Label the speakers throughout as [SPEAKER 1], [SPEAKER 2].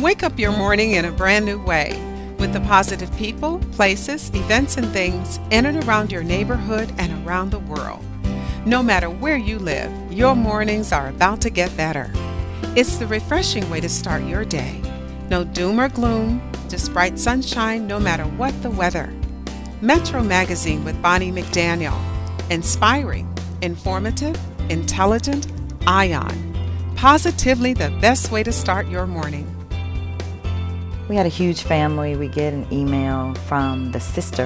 [SPEAKER 1] Wake up your morning in a brand new way with the positive people, places, events, and things in and around your neighborhood and around the world. No matter where you live, your mornings are about to get better. It's the refreshing way to start your day. No doom or gloom, just bright sunshine no matter what the weather. Metro Magazine with Bonnie McDaniel. Inspiring, informative, intelligent, Ion. Positively the best way to start your morning.
[SPEAKER 2] We had a huge family. We get an email from the sister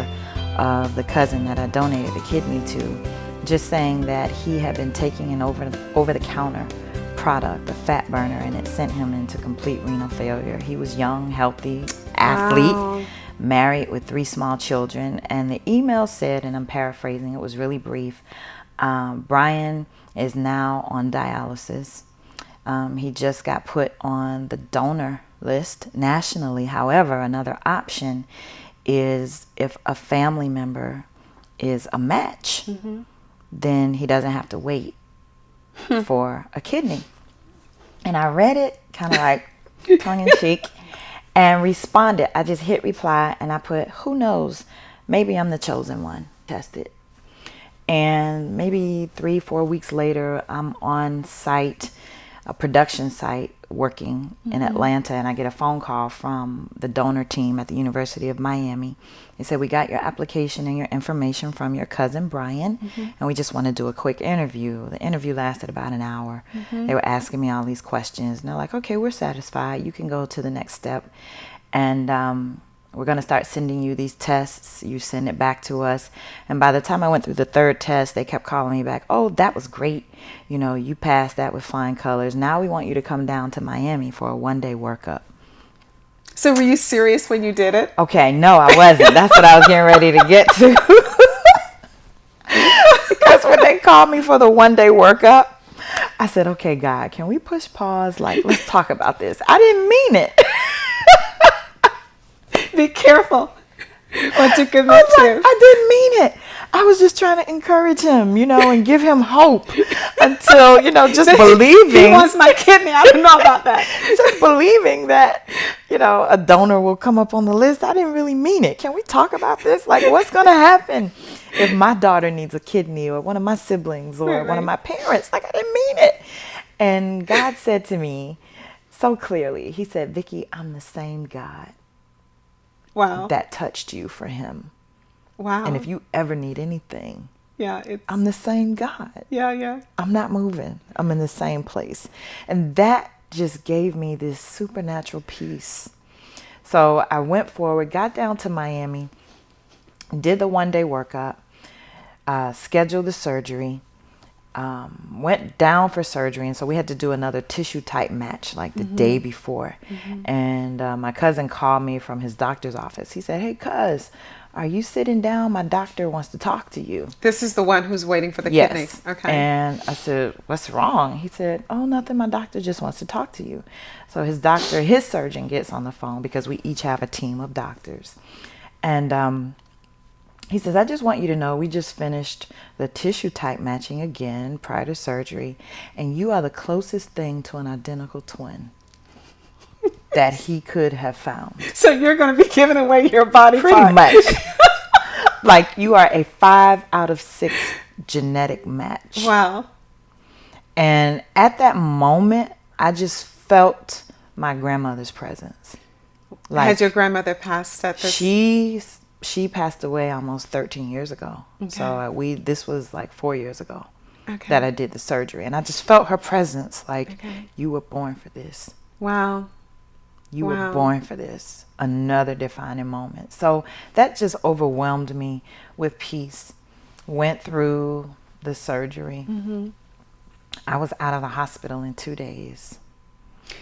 [SPEAKER 2] of the cousin that I donated the kidney to, just saying that he had been taking an over-the-counter product, a fat burner, and it sent him into complete renal failure. He was young, healthy, athlete,
[SPEAKER 1] Wow.
[SPEAKER 2] married with 3 small children. And the email said, and I'm paraphrasing, it was really brief, Brian is now on dialysis. He just got put on the donor list nationally. However, another option is if a family member is a match, then he doesn't have to wait for a kidney. And I read it kind of like tongue in cheek and responded. I just hit reply and I put, who knows, maybe I'm the chosen one. Test it. And maybe 3-4 weeks later, I'm on site, a production site, working in Atlanta, and I get a phone call from the donor team at the University of Miami. They said, we got your application and your information from your cousin Brian, and we just want to do a quick interview. The interview lasted about an hour. They were asking me all these questions, and they're like, okay, we're satisfied. You can go to the next step, and we're going to start sending you these tests. You send it back to us. And by the time I went through the 3rd test, they kept calling me back. Oh, that was great. You know, you passed that with flying colors. Now we want you to come down to Miami for a 1-day workup.
[SPEAKER 1] So were you serious when you did it?
[SPEAKER 2] Okay, no, I wasn't. That's what I was getting ready to get to. Because when they called me for the 1-day workup, I said, okay, God, can we push pause? Like, let's talk about this. I didn't mean it.
[SPEAKER 1] Be careful what you commit to.
[SPEAKER 2] I didn't mean it. I was just trying to encourage him, you know, and give him hope until, you know, just believing.
[SPEAKER 1] He wants my kidney. I don't know about that.
[SPEAKER 2] Just believing that, you know, a donor will come up on the list. I didn't really mean it. Can we talk about this? Like, what's going to happen if my daughter needs a kidney, or one of my siblings, or one of my parents? Like, I didn't mean it. And God said to me so clearly, he said, Vikki, I'm the same God
[SPEAKER 1] Wow.
[SPEAKER 2] that touched you for him.
[SPEAKER 1] Wow.
[SPEAKER 2] And if you ever need anything,
[SPEAKER 1] it's
[SPEAKER 2] I'm the same God.
[SPEAKER 1] yeah.
[SPEAKER 2] I'm not moving. I'm in the same place. And that just gave me this supernatural peace. So I went forward, got down to Miami, did the 1-day workup, scheduled the surgery, went down for surgery. And so we had to do another tissue type match like the day before. And my cousin called me from his doctor's office. He said, hey, cuz, are you sitting down? My doctor wants to talk to you.
[SPEAKER 1] This is the one who's waiting for the
[SPEAKER 2] Yes.
[SPEAKER 1] kidneys. Okay.
[SPEAKER 2] And I said, what's wrong? He said, oh, nothing. My doctor just wants to talk to you. So his surgeon gets on the phone, because we each have a team of doctors. And he says, I just want you to know we just finished the tissue type matching again prior to surgery, and you are the closest thing to an identical twin that he could have found.
[SPEAKER 1] So you're going to be giving away your body
[SPEAKER 2] Pretty
[SPEAKER 1] part.
[SPEAKER 2] much. Like, you are a 5 out of 6 genetic match.
[SPEAKER 1] Wow.
[SPEAKER 2] And at that moment, I just felt my grandmother's presence. Like,
[SPEAKER 1] Had your grandmother passed at this?
[SPEAKER 2] she passed away almost 13 years ago.
[SPEAKER 1] Okay.
[SPEAKER 2] So this was like 4 years ago
[SPEAKER 1] Okay.
[SPEAKER 2] that I did the surgery. And I just felt her presence, like,
[SPEAKER 1] Okay.
[SPEAKER 2] you were born for this.
[SPEAKER 1] Wow.
[SPEAKER 2] You
[SPEAKER 1] Wow.
[SPEAKER 2] were born for this. Another defining moment. So that just overwhelmed me with peace. Went through the surgery. I was out of the hospital in 2 days.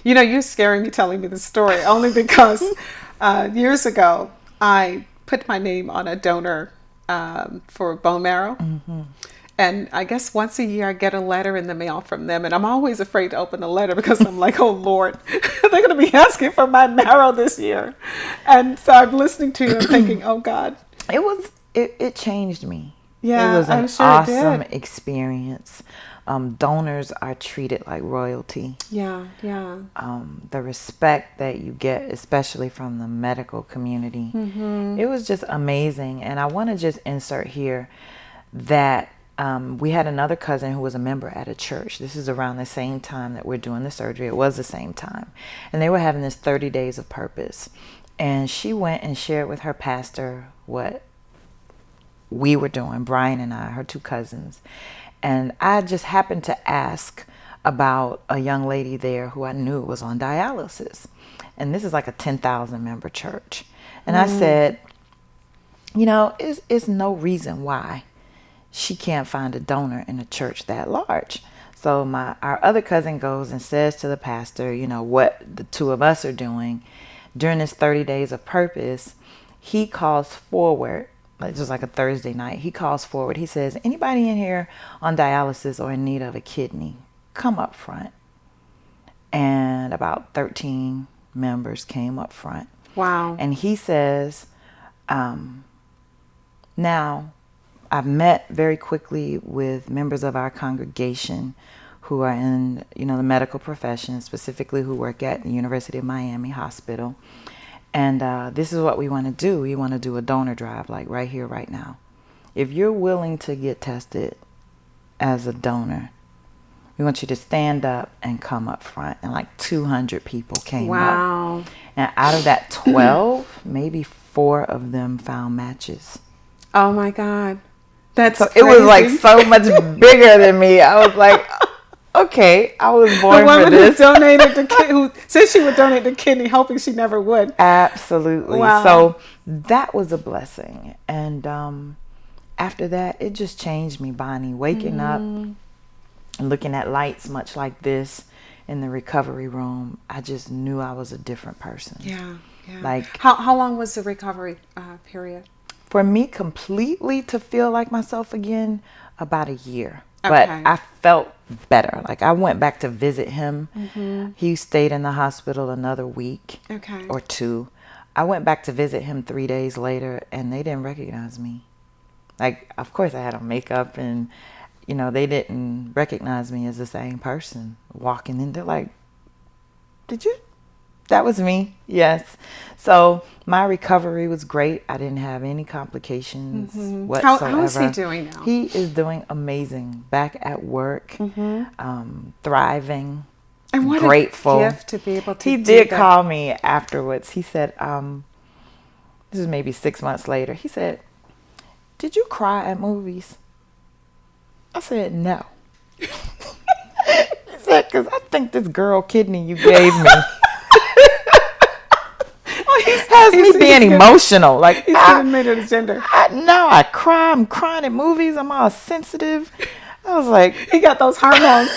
[SPEAKER 1] You know, you're scaring me telling me the story only because years ago I put my name on a donor for bone marrow. And I guess once a year I get a letter in the mail from them, and I'm always afraid to open the letter because I'm like, oh Lord, they're going to be asking for my marrow this year. And so I'm listening to you and thinking, oh God.
[SPEAKER 2] It changed me.
[SPEAKER 1] Yeah,
[SPEAKER 2] it was an
[SPEAKER 1] I'm sure it
[SPEAKER 2] awesome
[SPEAKER 1] did.
[SPEAKER 2] experience. Donors are treated like royalty.
[SPEAKER 1] Yeah, yeah.
[SPEAKER 2] The respect that you get, especially from the medical community, it was just amazing. And I want to just insert here that we had another cousin who was a member at a church. This is around the same time that we're doing the surgery. It was the same time. And they were having this 30 days of purpose. And she went and shared with her pastor what we were doing, Brian and I, her two cousins. And I just happened to ask about a young lady there who I knew was on dialysis. And this is like a 10,000 member church. And I said, you know, it's no reason why she can't find a donor in a church that large. So our other cousin goes and says to the pastor, you know, what the two of us are doing during this 30 days of purpose. He calls forward. It was like a Thursday night. He calls forward. He says, anybody in here on dialysis or in need of a kidney, come up front. And about 13 members came up front.
[SPEAKER 1] Wow.
[SPEAKER 2] And he says, now I've met very quickly with members of our congregation who are in, you know, the medical profession, specifically who work at the University of Miami Hospital. And this is what we want to do. We want to do a donor drive, like right here, right now. If you're willing to get tested as a donor, we want you to stand up and come up front. And like 200 people came up.
[SPEAKER 1] Wow.
[SPEAKER 2] And out of that 12, maybe 4 of them found matches.
[SPEAKER 1] Oh my God. That's
[SPEAKER 2] so
[SPEAKER 1] crazy.
[SPEAKER 2] It was like so much bigger than me. I was like, okay, I was born for this.
[SPEAKER 1] The woman who said she would donate the kidney, hoping she never would.
[SPEAKER 2] Absolutely.
[SPEAKER 1] Wow.
[SPEAKER 2] So that was a blessing. And after that, it just changed me, Bonnie. Waking up and looking at lights much like this in the recovery room, I just knew I was a different person.
[SPEAKER 1] Yeah.
[SPEAKER 2] Like,
[SPEAKER 1] how long was the recovery period?
[SPEAKER 2] For me, completely to feel like myself again, about a year.
[SPEAKER 1] Okay.
[SPEAKER 2] But I felt better. Like, I went back to visit him. He stayed in the hospital another week or 2. I went back to visit him 3 days later, and they didn't recognize me. Like, of course, I had on makeup, and, you know, they didn't recognize me as the same person walking in. They're like, did you? That was me. Yes. So my recovery was great. I didn't have any complications whatsoever.
[SPEAKER 1] How is he doing now?
[SPEAKER 2] He is doing amazing. Back at work, thriving,
[SPEAKER 1] and what
[SPEAKER 2] grateful.
[SPEAKER 1] A gift to be able to
[SPEAKER 2] He
[SPEAKER 1] do
[SPEAKER 2] did
[SPEAKER 1] that.
[SPEAKER 2] call me afterwards. He said, this is maybe 6 months later. He said, did you cry at movies? I said, no. He said, because I think this girl kidney you gave me has me being emotional. Like,
[SPEAKER 1] he's made it a gender.
[SPEAKER 2] I cry. I'm crying at movies. I'm all sensitive. I was like,
[SPEAKER 1] he got those hormones.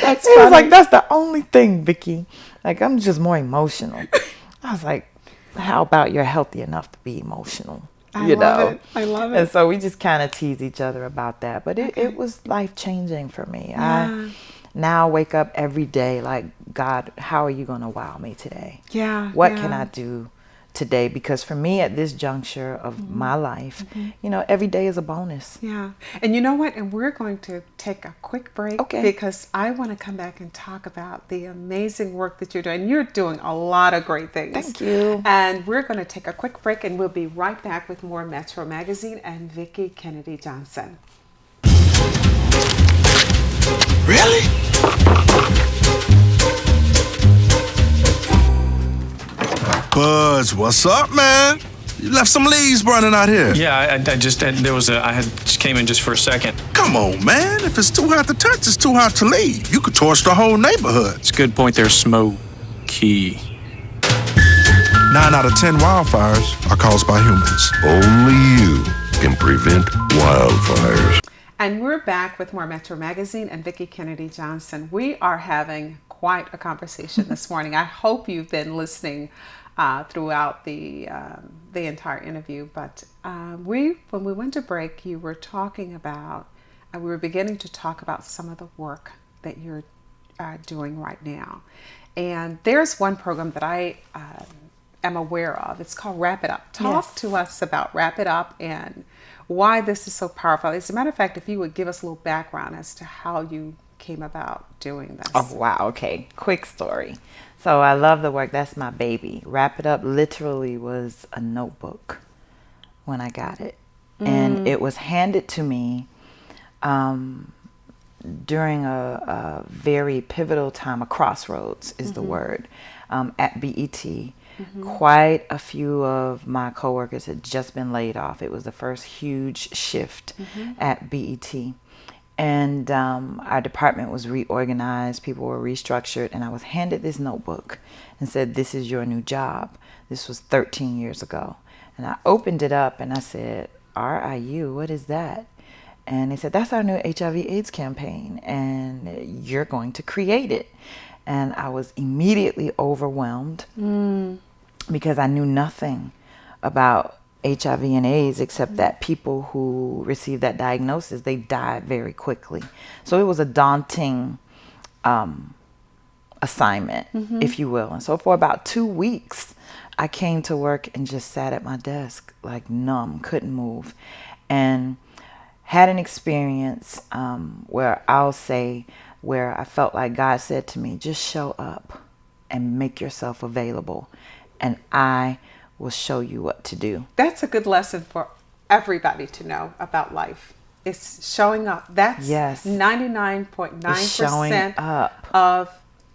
[SPEAKER 1] That's
[SPEAKER 2] he was like, that's the only thing, Vikki. Like, I'm just more emotional. I was like, how about you're healthy enough to be emotional?
[SPEAKER 1] I love it.
[SPEAKER 2] And so we just kind of tease each other about that. But it was life-changing for me.
[SPEAKER 1] Yeah.
[SPEAKER 2] I now wake up every day like, God, how are you going to wow me today?
[SPEAKER 1] Yeah.
[SPEAKER 2] What can I do today? Because for me at this juncture of my life, you know, every day is a bonus.
[SPEAKER 1] Yeah. And you know what? And we're going to take a quick break because I want to come back and talk about the amazing work that you're doing. You're doing a lot of great things.
[SPEAKER 2] Thank you.
[SPEAKER 1] And we're going to take a quick break and we'll be right back with more Metro Magazine and Vikki Kennedy Johnson.
[SPEAKER 3] Really? Buzz, what's up, man? You left some leaves burning out here.
[SPEAKER 4] Yeah, I just came in just for a second.
[SPEAKER 3] Come on, man. If it's too hot to touch, it's too hot to leave. You could torch the whole neighborhood.
[SPEAKER 4] It's a good point there, Smokey.
[SPEAKER 3] 9 out of 10 wildfires are caused by humans.
[SPEAKER 5] Only you can prevent wildfires.
[SPEAKER 1] And we're back with more Metro Magazine and Vikki Kennedy Johnson. We are having quite a conversation this morning. I hope you've been listening throughout the entire interview. But when we went to break, you were talking about, we were beginning to talk about some of the work that you're doing right now. And there's one program that I am aware of. It's called Wrap It Up. Talk to us about Wrap It Up and why this is so powerful. As a matter of fact, if you would give us a little background as to how you came about doing this.
[SPEAKER 2] Oh, wow. Okay. Quick story. So I love the work. That's my baby. Wrap It Up literally was a notebook when I got it. And it was handed to me during a very pivotal time, a crossroads is the word, at BET. Quite a few of my coworkers had just been laid off. It was the first huge shift at BET. And our department was reorganized, people were restructured, and I was handed this notebook and said, this is your new job. This was 13 years ago. And I opened it up and I said, RIU, what is that? And they said, that's our new HIV/AIDS campaign, and you're going to create it. And I was immediately overwhelmed because I knew nothing about HIV and AIDS except that people who received that diagnosis, they died very quickly. So it was a daunting assignment, if you will. And so for about 2 weeks, I came to work and just sat at my desk like numb, couldn't move. And had an experience where I felt like God said to me, just show up and make yourself available, and I will show you what to do.
[SPEAKER 1] That's a good lesson for everybody to know about life. It's showing up. That's 99.9% of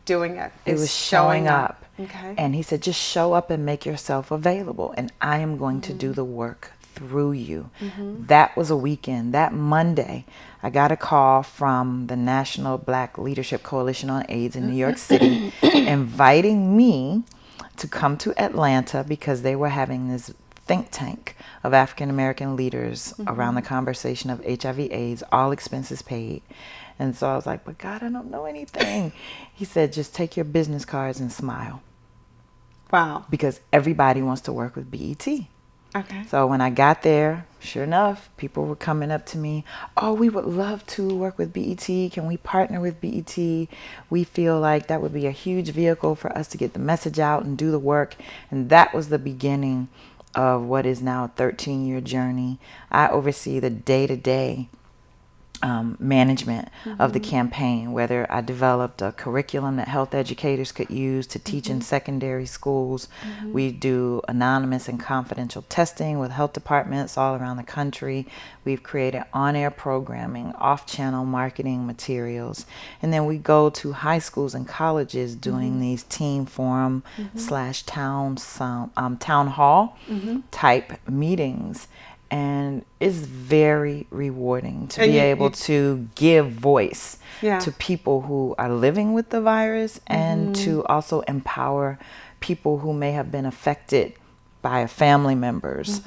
[SPEAKER 1] doing it.
[SPEAKER 2] It was showing up.
[SPEAKER 1] Okay.
[SPEAKER 2] And he said, just show up and make yourself available, and I am going to do the work through you. That was a weekend. That Monday, I got a call from the National Black Leadership Coalition on AIDS in New York City inviting me to come to Atlanta because they were having this think tank of African American leaders around the conversation of HIV/AIDS, all expenses paid. And so I was like, but God, I don't know anything. He said, just take your business cards and smile.
[SPEAKER 1] Wow.
[SPEAKER 2] Because everybody wants to work with BET.
[SPEAKER 1] Okay.
[SPEAKER 2] So when I got there, sure enough, people were coming up to me. Oh, we would love to work with BET. Can we partner with BET? We feel like that would be a huge vehicle for us to get the message out and do the work. And that was the beginning of what is now a 13-year journey. I oversee the day-to-day management of the campaign, whether I developed a curriculum that health educators could use to teach in secondary schools. We do anonymous and confidential testing with health departments all around the country. We've created on-air programming, off-channel marketing materials, and then we go to high schools and colleges doing these team forum / town hall type meetings. And it's very rewarding to be able to give voice to people who are living with the virus and to also empower people who may have been affected by a family member's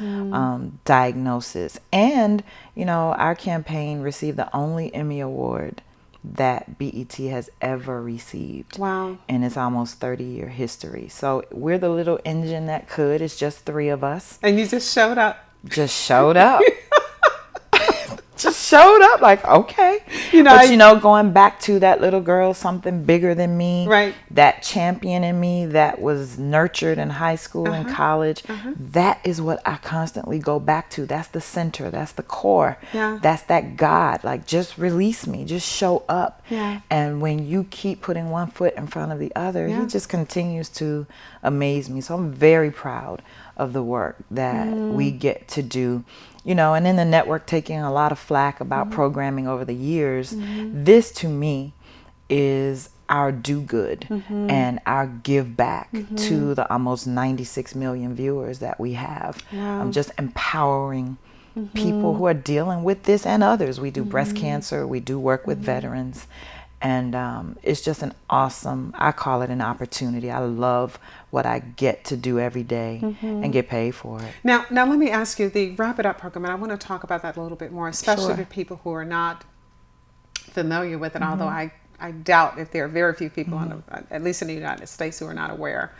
[SPEAKER 2] diagnosis. And, you know, our campaign received the only Emmy Award that BET has ever received.
[SPEAKER 1] Wow.
[SPEAKER 2] In its almost 30-year history. So we're the little engine that could. It's just 3 of us.
[SPEAKER 1] And you just showed up.
[SPEAKER 2] Just showed up. Just showed up like, okay. Going back to that little girl, something bigger than me.
[SPEAKER 1] Right.
[SPEAKER 2] That champion in me that was nurtured in high school and college. That is what I constantly go back to. That's the center. That's the core.
[SPEAKER 1] Yeah.
[SPEAKER 2] That's that God. Like, just release me. Just show up.
[SPEAKER 1] Yeah.
[SPEAKER 2] And when you keep putting one foot in front of the other, he just continues to amaze me. So I'm very proud of the work that we get to do, and in the network taking a lot of flack about programming over the years. This to me is our do good and our give back to the almost 96 million viewers that we have. I'm just empowering people who are dealing with this and others. We do breast cancer, we do work with veterans. And it's just an awesome, I call it an opportunity. I love what I get to do every day and get paid for it.
[SPEAKER 1] Now let me ask you, the Wrap It Up program, and I want to talk about that a little bit more, especially for people who are not familiar with it, although I doubt if there are very few people, at least in the United States, who are not aware.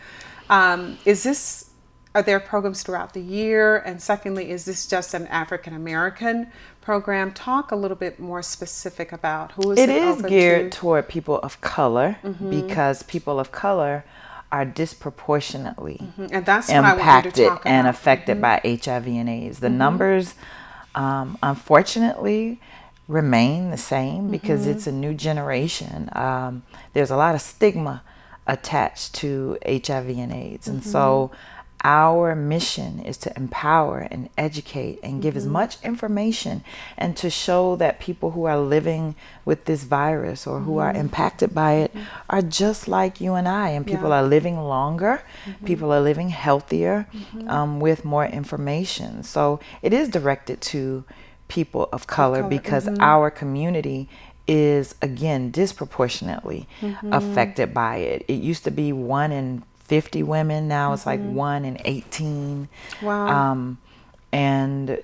[SPEAKER 1] Are there programs throughout the year? And secondly, is this just an African American program? Talk a little bit more specific about who is it
[SPEAKER 2] is
[SPEAKER 1] open
[SPEAKER 2] geared
[SPEAKER 1] to?
[SPEAKER 2] Toward people of color because people of color are disproportionately
[SPEAKER 1] and that's what I want you to
[SPEAKER 2] impacted
[SPEAKER 1] talk about.
[SPEAKER 2] and affected by HIV and AIDS. The numbers unfortunately remain the same because it's a new generation. There's a lot of stigma attached to HIV and AIDS. And so our mission is to empower and educate and give as much information and to show that people who are living with this virus or who are impacted by it are just like you and I. And people are living longer, people are living healthier with more information. So it is directed to people of color because our community is, again, disproportionately affected by it. It used to be 1 in 50 women. Now it's like 1 in 18.
[SPEAKER 1] Wow.
[SPEAKER 2] And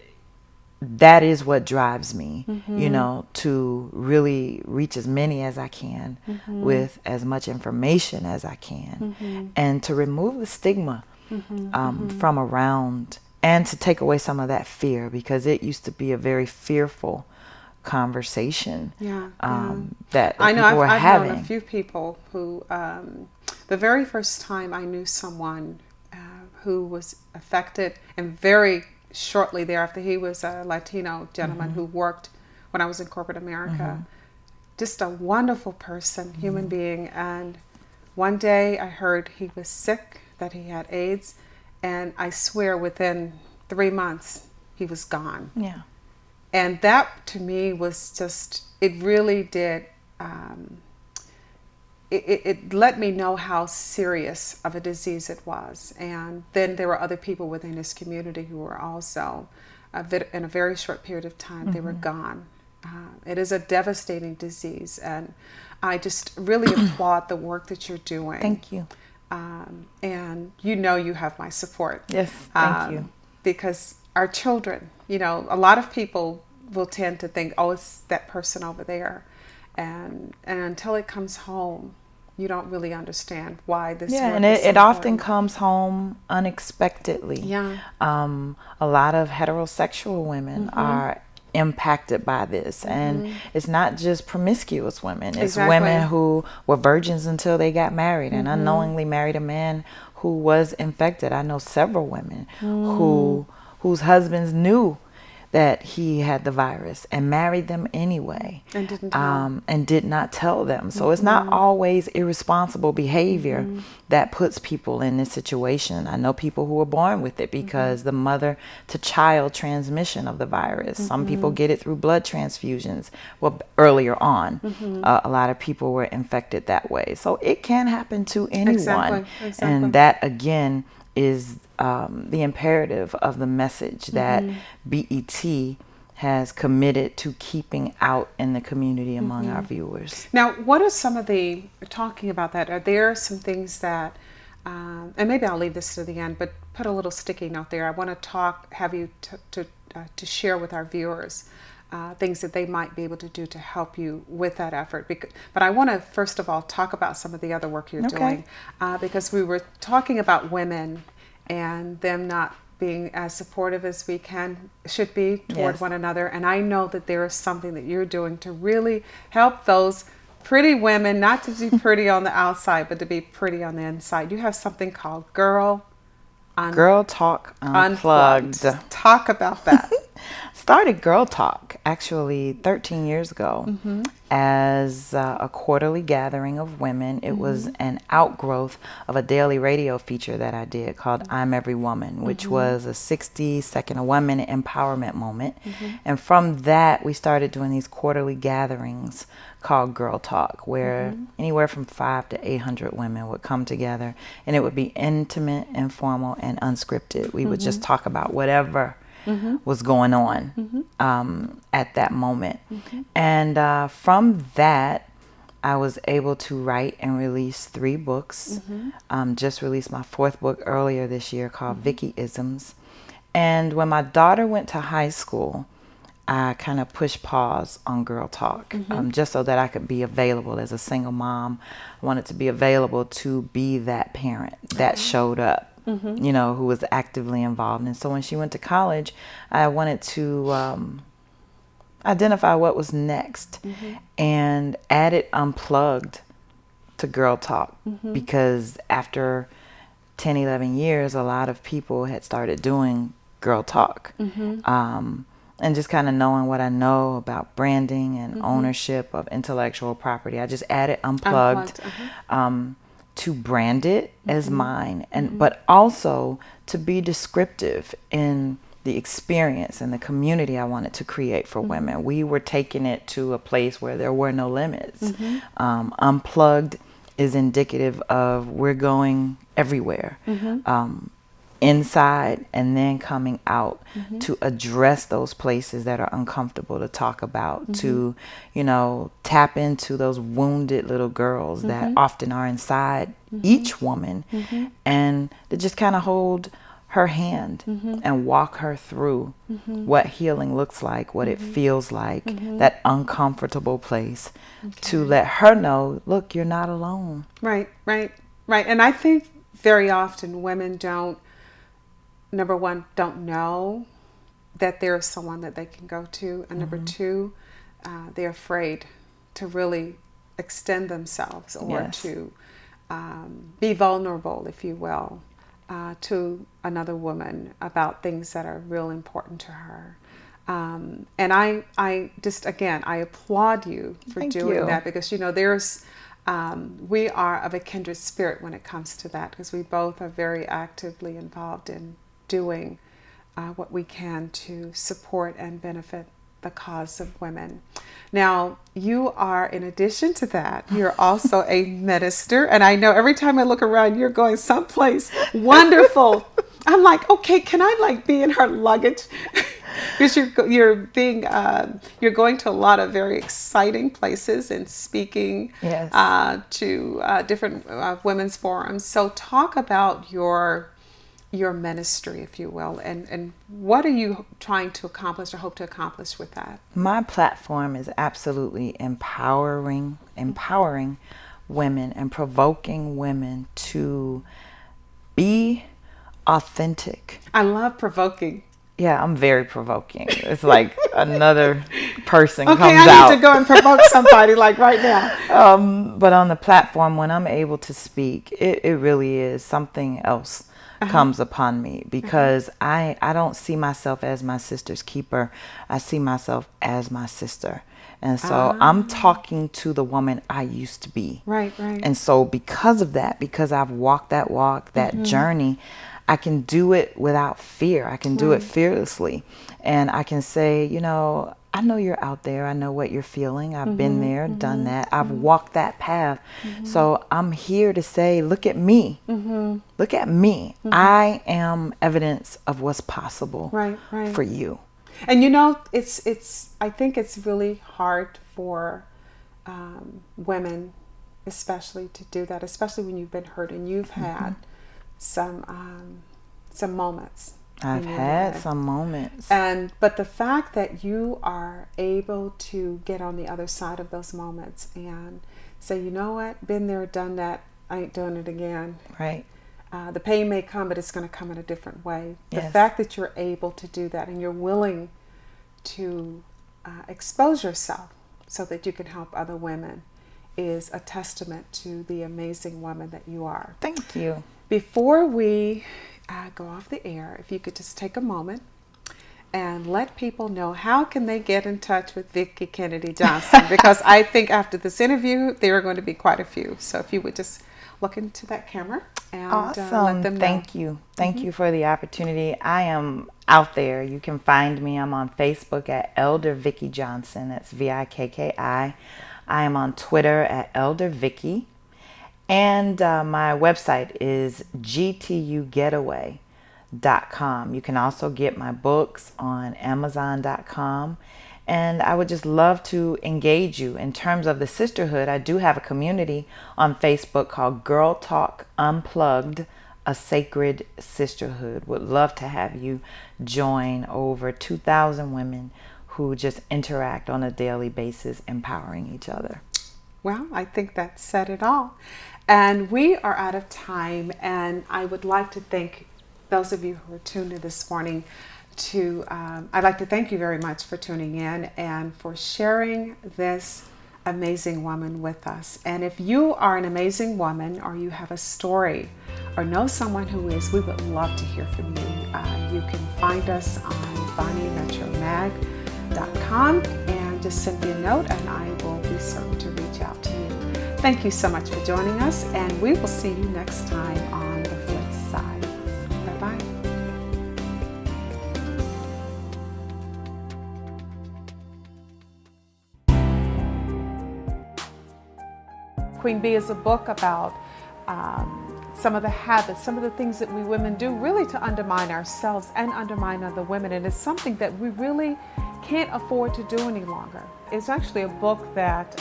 [SPEAKER 2] that is what drives me, you know, to really reach as many as I can with as much information as I can and to remove the stigma from around and to take away some of that fear, because it used to be a very fearful conversation that
[SPEAKER 1] I know
[SPEAKER 2] people were
[SPEAKER 1] I've
[SPEAKER 2] having.
[SPEAKER 1] known a few people who, the very first time I knew someone who was affected, and very shortly thereafter, he was a Latino gentleman who worked when I was in corporate America. Just a wonderful person, human being. And one day I heard he was sick, that he had AIDS, and I swear within 3 months he was gone.
[SPEAKER 2] Yeah.
[SPEAKER 1] And that to me was just, it really did, it let me know how serious of a disease it was. And then there were other people within his community who were also, in a very short period of time, they were gone. It is a devastating disease, and I just really applaud the work that you're doing.
[SPEAKER 2] Thank you.
[SPEAKER 1] And you know you have my support.
[SPEAKER 2] Yes, thank you.
[SPEAKER 1] Because our children, you know, a lot of people will tend to think, oh, it's that person over there. And until it comes home, you don't really understand why this work
[SPEAKER 2] and
[SPEAKER 1] is so
[SPEAKER 2] it often
[SPEAKER 1] important.
[SPEAKER 2] comes home unexpectedly.
[SPEAKER 1] Yeah.
[SPEAKER 2] A lot of heterosexual women are impacted by this, and it's not just promiscuous women. It's
[SPEAKER 1] Exactly.
[SPEAKER 2] women who were virgins until they got married and unknowingly married a man who was infected. I know several women whose husbands knew that he had the virus and married them anyway,
[SPEAKER 1] And didn't tell.
[SPEAKER 2] and did not tell them. So it's not always irresponsible behavior that puts people in this situation. I know people who are born with it because the mother to child transmission of the virus. Some people get it through blood transfusions. Well, earlier on, a lot of people were infected that way. So it can happen to anyone.
[SPEAKER 1] Exactly.
[SPEAKER 2] And that, again, is the imperative of the message that BET has committed to keeping out in the community among our viewers.
[SPEAKER 1] Now, what are some of the, talking about that, are there some things that, and maybe I'll leave this to the end, but put a little sticky note there. I want to have you to share with our viewers things that they might be able to do to help you with that effort. But I want to, first of all, talk about some of the other work you're doing, because we were talking about women and them not being as supportive as we should be toward one another. And I know that there is something that you're doing to really help those pretty women, not to be pretty on the outside, but to be pretty on the inside. You have something called Girl
[SPEAKER 2] Talk Unplugged.
[SPEAKER 1] Talk about that.
[SPEAKER 2] Started Girl Talk actually 13 years ago as a quarterly gathering of women. It was an outgrowth of a daily radio feature that I did called I'm Every Woman, which was a 60-second, a 1-minute empowerment moment. And from that, we started doing these quarterly gatherings called Girl Talk, where anywhere from 500 to 800 women would come together, and it would be intimate, informal, and unscripted. We would just talk about whatever was going on at that moment. And from that, I was able to write and release 3 books. Just released my 4th book earlier this year called Vikki Isms. And when my daughter went to high school, I kind of pushed pause on Girl Talk, just so that I could be available as a single mom. I wanted to be available to be that parent that showed up, you know, who was actively involved. And so when she went to college, I wanted to identify what was next and added Unplugged to Girl Talk, because after 10, 11 years, a lot of people had started doing Girl Talk. and just kind of knowing what I know about branding and ownership of intellectual property, I just added unplugged, to brand it as mine, and but also to be descriptive in the experience and the community I wanted to create for women. We were taking it to a place where there were no limits. Unplugged is indicative of we're going everywhere. Inside and then coming out to address those places that are uncomfortable to talk about, to, you know, tap into those wounded little girls that often are inside each woman, and to just kind of hold her hand and walk her through what healing looks like, what it feels like, that uncomfortable place, to let her know, look, you're not alone.
[SPEAKER 1] Right. And I think very often women don't, number one, don't know that there is someone that they can go to. And number two, they're afraid to really extend themselves or to be vulnerable, if you will, to another woman about things that are real important to her. And I just, again, I applaud you for doing that, because, you know, there's, we are of a kindred spirit when it comes to that, because we both are very actively involved in doing what we can to support and benefit the cause of women. Now, you are, in addition to that, you're also a minister, and I know every time I look around, you're going someplace wonderful. I'm like, okay, can I like be in her luggage? Because you're going to a lot of very exciting places and speaking to different women's forums. So talk about your ministry, if you will, and what are you trying to accomplish or hope to accomplish with that?
[SPEAKER 2] My platform is absolutely empowering women and provoking women to be authentic.
[SPEAKER 1] I love provoking.
[SPEAKER 2] Yeah, I'm very provoking. It's like another person comes out.
[SPEAKER 1] Okay, I need to go and provoke somebody like right now.
[SPEAKER 2] But on the platform, when I'm able to speak, it really is something else comes upon me, because I don't see myself as my sister's keeper. I see myself as my sister. And so I'm talking to the woman I used to be.
[SPEAKER 1] Right.
[SPEAKER 2] And so because of that, because I've walked that walk, that journey, I can do it without fear. I can do it fearlessly. And I can say, you know, I know you're out there. I know what you're feeling. I've been there, done that. I've walked that path. So I'm here to say, look at me. Look at me. I am evidence of what's possible for you.
[SPEAKER 1] And you know, it's. I think it's really hard for women, especially, to do that, especially when you've been hurt and you've had some moments.
[SPEAKER 2] I've had some moments.
[SPEAKER 1] But the fact that you are able to get on the other side of those moments and say, you know what, been there, done that, I ain't doing it again.
[SPEAKER 2] Right.
[SPEAKER 1] The pain may come, but it's going to come in a different way. The fact that you're able to do that and you're willing to expose yourself so that you can help other women is a testament to the amazing woman that you are.
[SPEAKER 2] Thank you.
[SPEAKER 1] Before we go off the air, if you could just take a moment and let people know how can they get in touch with Vikki Kennedy Johnson, because I think after this interview there are going to be quite a few. So if you would just look into that camera and let them know.
[SPEAKER 2] Thank you. Thank you for the opportunity. I am out there. You can find me. I'm on Facebook at Elder Vikki Johnson. That's Vikki. I am on Twitter at Elder Vikki. And my website is gtugetaway.com. You can also get my books on amazon.com. And I would just love to engage you in terms of the sisterhood. I do have a community on Facebook called Girl Talk Unplugged, a Sacred Sisterhood. Would love to have you join over 2,000 women who just interact on a daily basis, empowering each other.
[SPEAKER 1] Well, I think that said it all. And we are out of time, and I would like to thank those of you who are tuned in this morning. I'd like to thank you very much for tuning in and for sharing this amazing woman with us. And if you are an amazing woman, or you have a story, or know someone who is, we would love to hear from you. You can find us on BonnieMetroMag.com and just send me a note, and I will be certain to reach out to you. Thank you so much for joining us, and we will see you next time on the flip side. Bye-bye. Queen Bee is a book about some of the habits, some of the things that we women do really to undermine ourselves and undermine other women. And it's something that we really can't afford to do any longer. It's actually a book that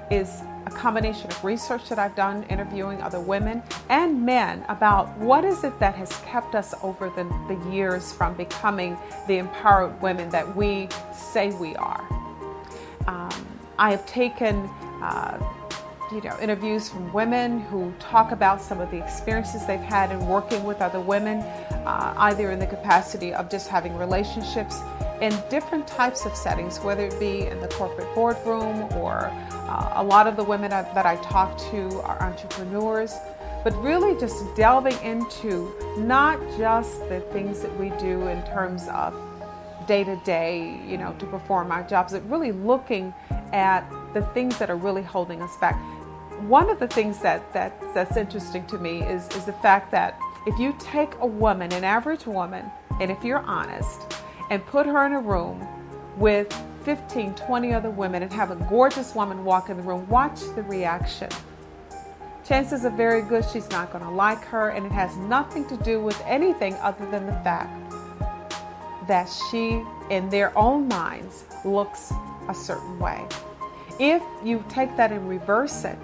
[SPEAKER 1] is a combination of research that I've done interviewing other women and men about what is it that has kept us over the years from becoming the empowered women that we say we are. I have taken interviews from women who talk about some of the experiences they've had in working with other women, either in the capacity of just having relationships in different types of settings, whether it be in the corporate boardroom or a lot of the women that I talk to are entrepreneurs, but really just delving into not just the things that we do in terms of day-to-day, to perform our jobs, but really looking at the things that are really holding us back. One of the things that's interesting to me is the fact that if you take a woman, an average woman, and if you're honest, and put her in a room with 15, 20 other women and have a gorgeous woman walk in the room, watch the reaction. Chances are very good she's not going to like her, and it has nothing to do with anything other than the fact that she, in their own minds, looks a certain way. If you take that and reverse it,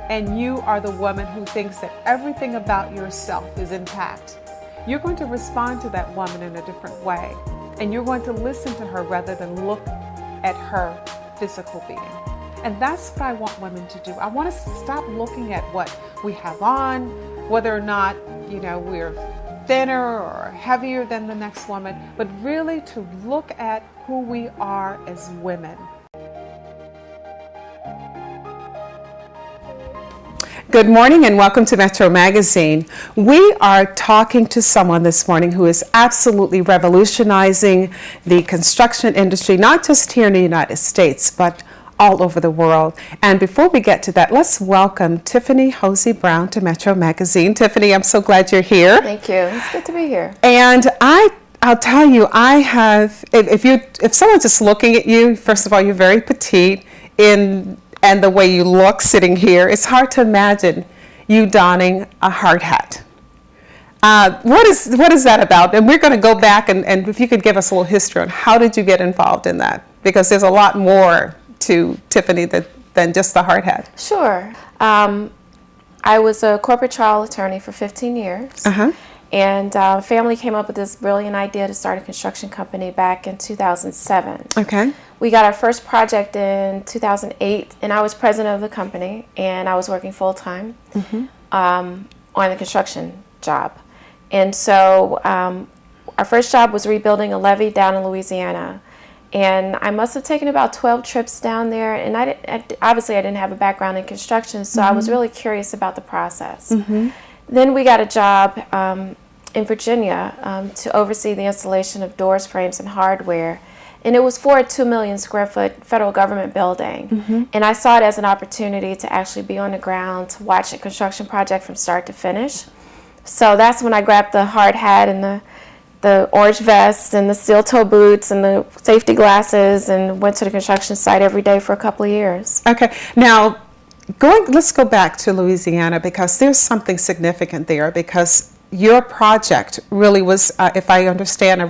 [SPEAKER 1] and you are the woman who thinks that everything about yourself is intact, you're going to respond to that woman in a different way. And you're going to listen to her rather than look at her physical being. And that's what I want women to do. I want us to stop looking at what we have on, whether or not, we're thinner or heavier than the next woman, but really to look at who we are as women. Good morning and welcome to Metro Magazine. We are talking to someone this morning who is absolutely revolutionizing the construction industry, not just here in the United States, but all over the world. And before we get to that, let's welcome Tiffany Hosey Brown to Metro Magazine. Tiffany, I'm so glad you're here.
[SPEAKER 6] Thank you. It's good to be here.
[SPEAKER 1] And I'll tell you, I have, if someone's just looking at you, first of all, you're very petite and the way you look sitting here, it's hard to imagine you donning a hard hat. What is that about? And we're going to go back and if you could give us a little history on how did you get involved in that? Because there's a lot more to Tiffany than just the hard hat.
[SPEAKER 6] Sure. I was a corporate trial attorney for 15 years. Uh-huh. And family came up with this brilliant idea to start a construction company back in 2007. Okay. We got our first project in 2008, and I was president of the company, and I was working full-time on the construction job. And so our first job was rebuilding a levee down in Louisiana. And I must have taken about 12 trips down there, and obviously I didn't have a background in construction, so I was really curious about the process. Then we got a job in Virginia to oversee the installation of doors, frames, and hardware. And it was for a 2 million square foot federal government building. And I saw it as an opportunity to actually be on the ground, to watch a construction project from start to finish. So that's when I grabbed the hard hat and the orange vest and the steel toe boots and the safety glasses and went to the construction site every day for a couple of years.
[SPEAKER 1] Okay. Now, let's go back to Louisiana, because there's something significant there, because your project really was, if I understand,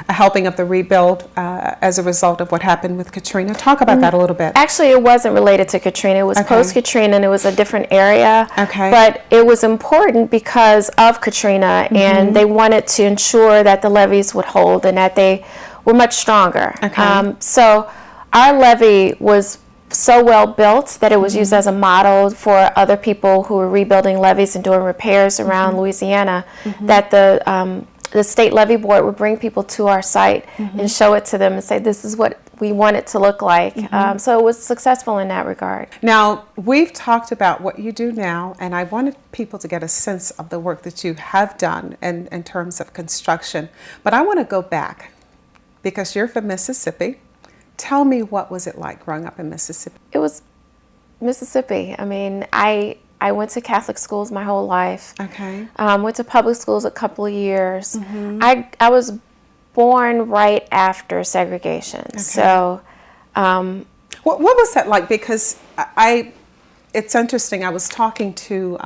[SPEAKER 1] a helping of the rebuild as a result of what happened with Katrina. Talk about that a little bit.
[SPEAKER 6] Actually, it wasn't related to Katrina. It was post-Katrina, and it was a different area.
[SPEAKER 1] Okay.
[SPEAKER 6] But it was important because of Katrina, and they wanted to ensure that the levees would hold and that they were much stronger. Okay. So our levee was so well built that it was used as a model for other people who were rebuilding levees and doing repairs around Louisiana, that the state levee board would bring people to our site and show it to them and say, this is what we want it to look like. So it was successful in that regard.
[SPEAKER 1] Now, we've talked about what you do now, and I wanted people to get a sense of the work that you have done in terms of construction. But I want to go back because you're from Mississippi. Tell me, what was it like growing up in Mississippi?
[SPEAKER 6] It was Mississippi. I mean, I went to Catholic schools my whole life.
[SPEAKER 1] Okay.
[SPEAKER 6] Went to public schools a couple of years. I was born right after segregation. Okay. So,
[SPEAKER 1] what was that like? Because it's interesting. I was talking to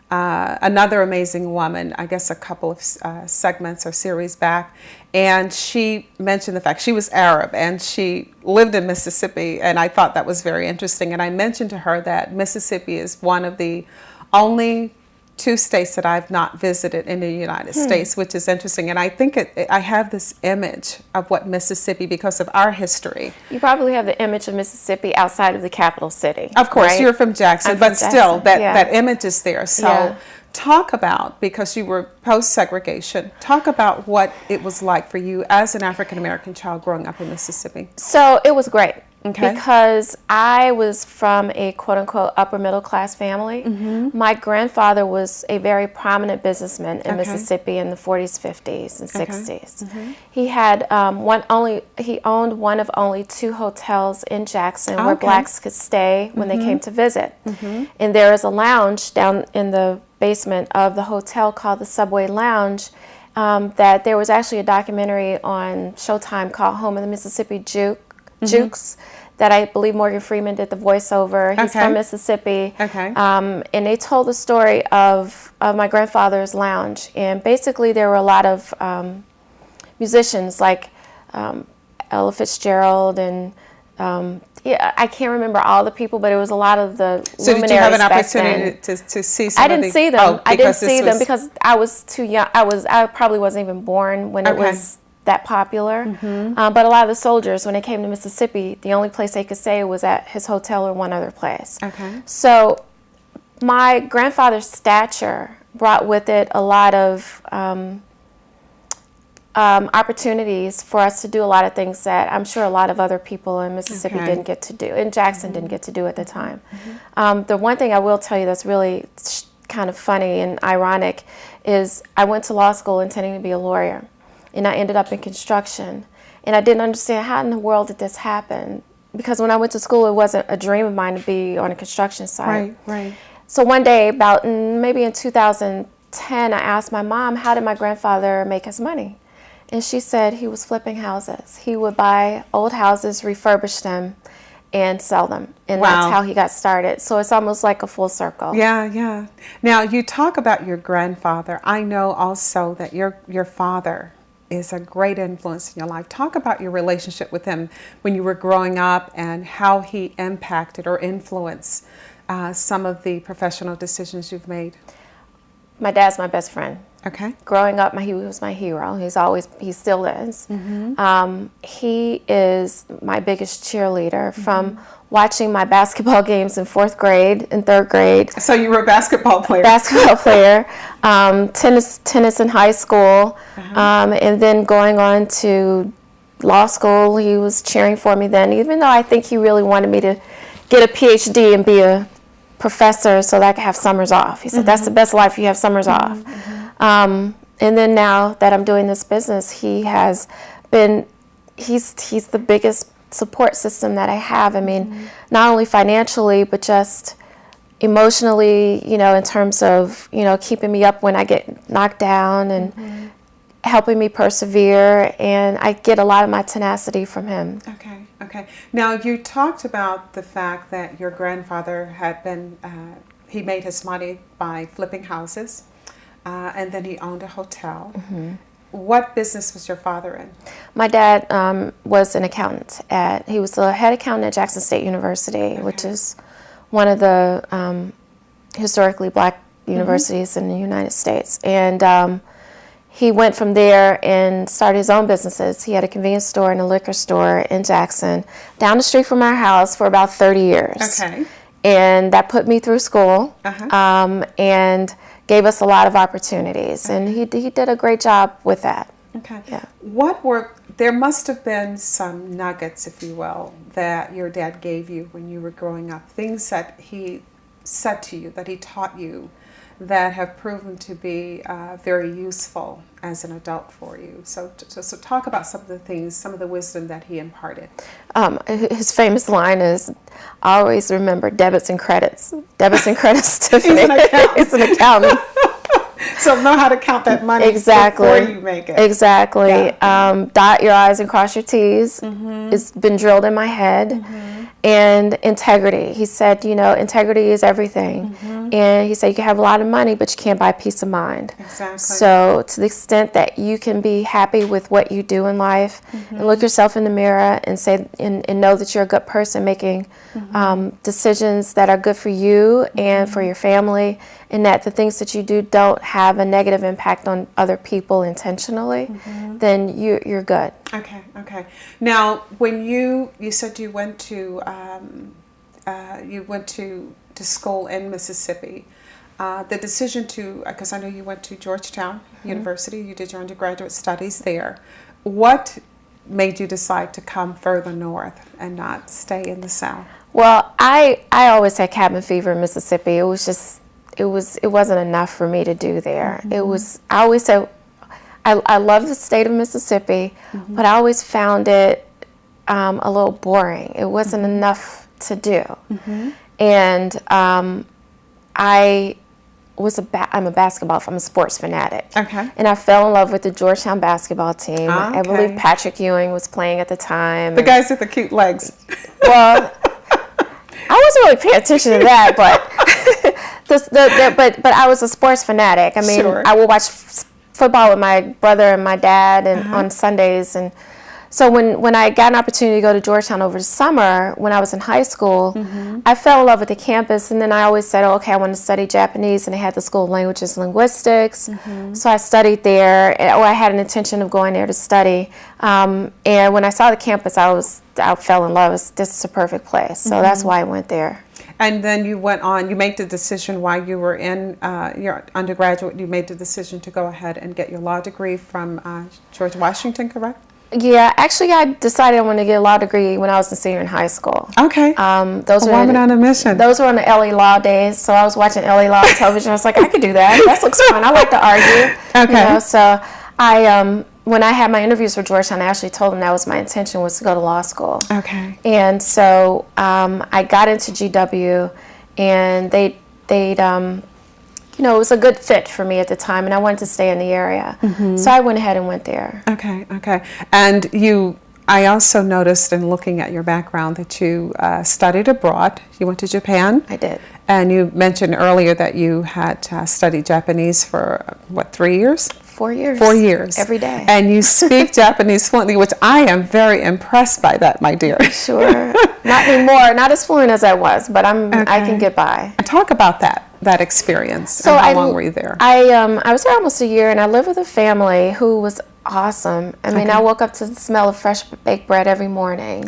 [SPEAKER 1] another amazing woman, I guess a couple of segments or series back, and she mentioned the fact she was Arab and she lived in Mississippi, and I thought that was very interesting. And I mentioned to her that Mississippi is one of the only 2 states that I've not visited in the United States, which is interesting. And I think I have this image of what Mississippi, because of our history.
[SPEAKER 6] You probably have the image of Mississippi outside of the capital city.
[SPEAKER 1] Of course, right? You're from Jackson, but still,
[SPEAKER 6] Jackson.
[SPEAKER 1] that image is there. So talk about, because you were post-segregation, talk about what it was like for you as an African-American child growing up in Mississippi.
[SPEAKER 6] So it was great.
[SPEAKER 1] Okay.
[SPEAKER 6] Because I was from a quote-unquote upper middle class family. My grandfather was a very prominent businessman in Mississippi in the 40s, 50s, and 60s. He had he owned one of only 2 hotels in Jackson where blacks could stay when they came to visit. And there is a lounge down in the basement of the hotel called the Subway Lounge. That there was actually a documentary on Showtime called Home of the Mississippi Jukes, that I believe Morgan Freeman did the voiceover. He's from Mississippi. And they told the story of my grandfather's lounge. And basically there were a lot of musicians like Ella Fitzgerald and I can't remember all the people, but it was a lot of the luminaries.
[SPEAKER 1] So did you have an opportunity to see some
[SPEAKER 6] I didn't see them.
[SPEAKER 1] Oh,
[SPEAKER 6] I didn't see them because I was too young. I probably wasn't even born when it was that popular. But a lot of the soldiers, when they came to Mississippi, the only place they could stay was at his hotel or one other place. So my grandfather's stature brought with it a lot of opportunities for us to do a lot of things that I'm sure a lot of other people in Mississippi didn't get to do, and Jackson didn't get to do at the time. The one thing I will tell you that's really kind of funny and ironic is I went to law school intending to be a lawyer. And I ended up in construction. And I didn't understand, how in the world did this happen? Because when I went to school, it wasn't a dream of mine to be on a construction site.
[SPEAKER 1] Right.
[SPEAKER 6] So one day, maybe in 2010, I asked my mom, how did my grandfather make his money? And she said he was flipping houses. He would buy old houses, refurbish them, and sell them. And that's how he got started. So it's almost like a full circle.
[SPEAKER 1] Yeah. Now, you talk about your grandfather. I know also that your father is a great influence in your life. Talk about your relationship with him when you were growing up and how he impacted or influenced some of the professional decisions you've made.
[SPEAKER 6] My dad's my best friend.
[SPEAKER 1] Okay.
[SPEAKER 6] Growing up, he was my hero. He still is. He is my biggest cheerleader from watching my basketball games in 4th grade and 3rd grade.
[SPEAKER 1] So you were a basketball player?
[SPEAKER 6] Basketball player. Tennis in high school. And then going on to law school, he was cheering for me then, even though I think he really wanted me to get a PhD and be a professor so that I could have summers off. He said, that's the best life, you have summers off. And then now that I'm doing this business, he's the biggest support system that I have. I mean, not only financially, but just emotionally, in terms of, keeping me up when I get knocked down and helping me persevere. And I get a lot of my tenacity from him.
[SPEAKER 1] Okay. Now, you talked about the fact that your grandfather had been, he made his money by flipping houses, and then he owned a hotel. What business was your father in?
[SPEAKER 6] My dad was an accountant. He was the head accountant at Jackson State University, which is one of the historically black universities in the United States. And he went from there and started his own businesses. He had a convenience store and a liquor store in Jackson, down the street from our house, for about 30 years. And that put me through school and gave us a lot of opportunities. And he did a great job with that.
[SPEAKER 1] What were there must have been some nuggets, if you will, that your dad gave you when you were growing up, things that he said to you, that he taught you, that have proven to be very useful as an adult for you. So talk about some of the things, some of the wisdom that he imparted.
[SPEAKER 6] His famous line is, "I always remember debits and credits." Debits and credits, Tiffany. He's an accountant.
[SPEAKER 1] So know how to count that money
[SPEAKER 6] exactly
[SPEAKER 1] before you make it.
[SPEAKER 6] Exactly.
[SPEAKER 1] Yeah.
[SPEAKER 6] Dot your I's and cross your T's. It's been drilled in my head. And integrity. He said, integrity is everything. And he said you can have a lot of money, but you can't buy peace of mind.
[SPEAKER 1] Exactly.
[SPEAKER 6] So to the extent that you can be happy with what you do in life and look yourself in the mirror and say and know that you're a good person making decisions that are good for you and for your family, and that the things that you do don't have a negative impact on other people intentionally, then you're good.
[SPEAKER 1] Okay. Now, when you said you went to school in Mississippi, the decision to, because I know you went to Georgetown University, you did your undergraduate studies there. What made you decide to come further north and not stay in the South?
[SPEAKER 6] Well, I always had cabin fever in Mississippi. It was just it wasn't enough for me to do there. I always said I love the state of Mississippi, but I always found it a little boring. It wasn't enough to do. And I'm a sports fanatic.
[SPEAKER 1] Okay.
[SPEAKER 6] And I fell in love with the Georgetown basketball team. I believe Patrick Ewing was playing at the time.
[SPEAKER 1] The guys with the cute legs.
[SPEAKER 6] Well, I wasn't really paying attention to that, but but I was a sports fanatic. I mean,
[SPEAKER 1] Sure.
[SPEAKER 6] I would watch football with my brother and my dad and on Sundays. And so when I got an opportunity to go to Georgetown over the summer when I was in high school, I fell in love with the campus, and then I always said, okay, I want to study Japanese, and they had the School of Languages and Linguistics. So I studied there, or I had an intention of going there to study. And when I saw the campus, I fell in love. This is a perfect place. So that's why I went there.
[SPEAKER 1] And then you went on, you made the decision while you were in your undergraduate, you made the decision to go ahead and get your law degree from George Washington, correct?
[SPEAKER 6] Yeah, actually I decided I wanted to get a law degree when I was a senior in high school.
[SPEAKER 1] Okay.
[SPEAKER 6] Those
[SPEAKER 1] a woman on a mission.
[SPEAKER 6] Those were on the LA Law days, so I was watching LA Law on television. I was like, I could do that. That looks fun. I like to argue.
[SPEAKER 1] Okay.
[SPEAKER 6] So I, when I had my interviews for Georgetown, I actually told them that was my intention, was to go to law school.
[SPEAKER 1] Okay.
[SPEAKER 6] And so I got into GW, and they'd it was a good fit for me at the time, and I wanted to stay in the area. So I went ahead and went there.
[SPEAKER 1] Okay. And I also noticed in looking at your background that you studied abroad. You went to Japan?
[SPEAKER 6] I did.
[SPEAKER 1] And you mentioned earlier that you had studied Japanese for, 3 years?
[SPEAKER 6] 4 years.
[SPEAKER 1] 4 years.
[SPEAKER 6] Every day.
[SPEAKER 1] And you speak Japanese fluently, which I am very impressed by that, my dear.
[SPEAKER 6] Sure. Not anymore. Not as fluent as I was, but I can get by.
[SPEAKER 1] Talk about that experience.
[SPEAKER 6] So
[SPEAKER 1] and how long were you there?
[SPEAKER 6] I was there almost a year, and I lived with a family who was awesome. I mean, I woke up to the smell of fresh baked bread every morning,